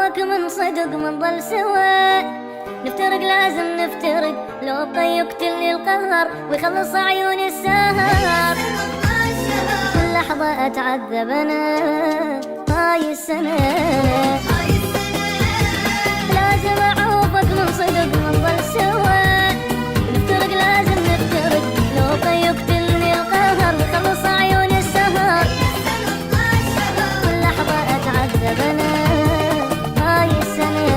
عوفك من صدق منظل سوا، نفترق لازم نفترق، لو بقى يقتلني القهر ويخلص عيوني السهر. كل لحظة أتعذب أنا هاي السنة، لازم أعوفك من صدق منظل سوا، نفترق لازم نفترق، لو بقى يقتلني القهر ويخلص عيوني السهر. كل لحظة أتعذب أنا هاي السنة.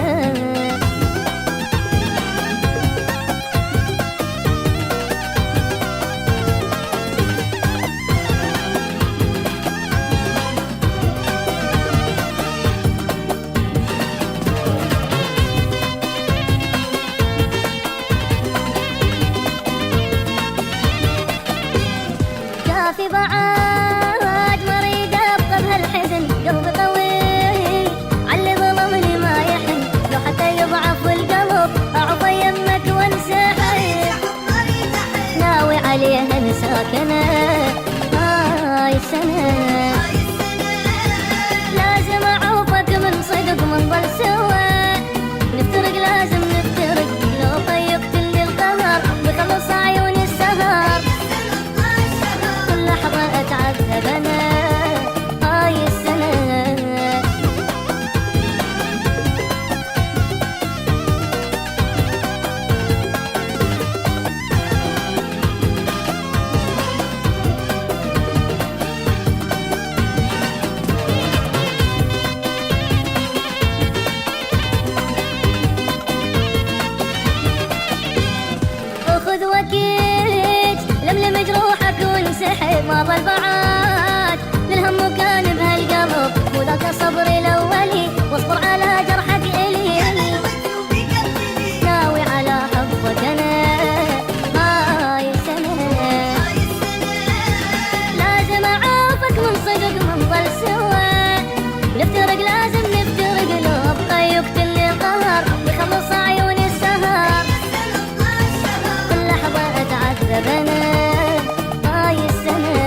في بعاد مريض ابقى بهالحزن، قلبي قوي علي ظلمني ما يحن، لو حتى يضعف القلب اعطى يمك وانسحب، ناوي عليها نساكنه هاي السنه، لازم اعوفك من صدق منظل سوا، نفترق لازم نفترق، لو طيبتني القهر بخلص عيوني السهر. أتعذب أنا هاي السنة. خذ وكيت لملم جروحك وانسحب، ما ظل بعاد للهم كان بهالقلب، وذاك صبري الاولي واصبر على جرحك الي، ناوي على حبك انا هاي السنه، لازم اعوفك من صدق منظل سوا، نفترق لازم نفترق، لو ابقى يقتلني القهر يخلص عيوني السهر. كل لحظه اتعذب انا هاي السنة.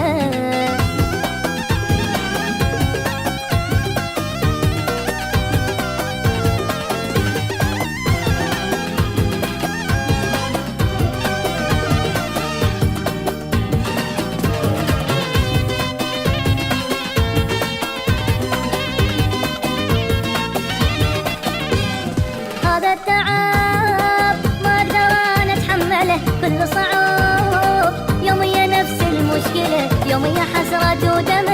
هذا التعب ما اقدر انا اتحمله، كل صعوب يوميا نفس المشكلة، يوميا حسرة ودمع